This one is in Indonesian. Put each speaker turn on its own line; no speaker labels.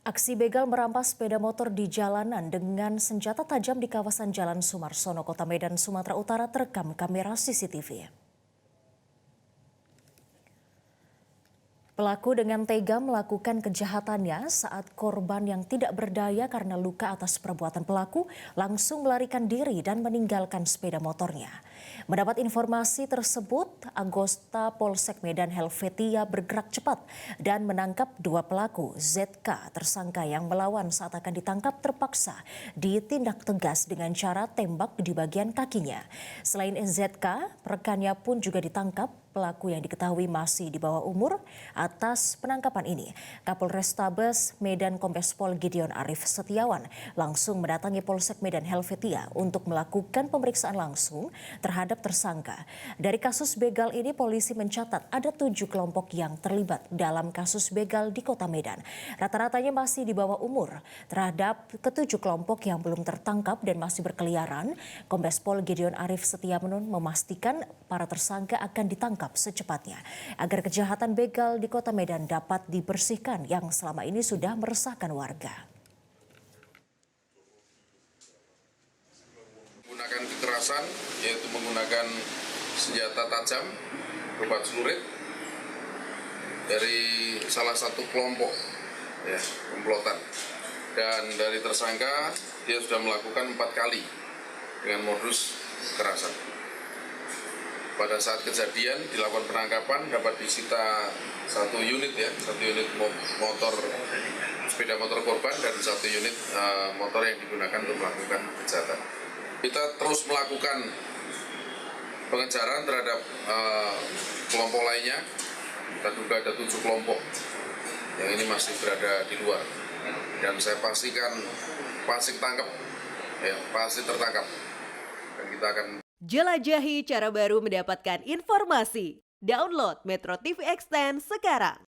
Aksi begal merampas sepeda motor di jalanan dengan senjata tajam di kawasan Jalan Sumarsono, Kota Medan, Sumatera Utara terekam kamera CCTV. Pelaku dengan tega melakukan kejahatannya saat korban yang tidak berdaya karena luka atas perbuatan pelaku langsung melarikan diri dan meninggalkan sepeda motornya. Mendapat informasi tersebut, Anggota Polsek Medan Helvetia bergerak cepat dan menangkap dua pelaku. ZK, tersangka yang melawan saat akan ditangkap, terpaksa ditindak tegas dengan cara tembak di bagian kakinya. Selain ZK, rekannya pun juga ditangkap. Pelaku yang diketahui masih di bawah umur. Atas penangkapan ini, Kapolrestabes Medan Kombes Pol Gideon Arif Setiawan langsung mendatangi Polsek Medan Helvetia untuk melakukan pemeriksaan langsung terhadap tersangka. Dari kasus begal ini, polisi mencatat ada 7 kelompok yang terlibat dalam kasus begal di Kota Medan. Rata-ratanya masih di bawah umur. Terhadap ketujuh kelompok yang belum tertangkap dan masih berkeliaran, Kombes Pol Gideon Arif Setiawan memastikan para tersangka akan ditangkap secepatnya agar kejahatan begal di Kota Medan dapat dibersihkan yang selama ini sudah meresahkan warga.
Menggunakan kekerasan, yaitu menggunakan senjata tajam berupa celurit dari salah satu kelompok komplotan, dan dari tersangka dia sudah melakukan 4 kali dengan modus kekerasan. Pada saat kejadian dilakukan penangkapan, dapat disita satu unit motor, sepeda motor korban, dan satu unit motor yang digunakan untuk melakukan kejahatan. Kita terus melakukan pengejaran terhadap kelompok lainnya. Kita duga ada 7 kelompok yang ini masih berada di luar, dan saya pastikan pasti tertangkap, dan kita akan
jelajahi cara baru mendapatkan informasi. Download Metro TV Extend sekarang.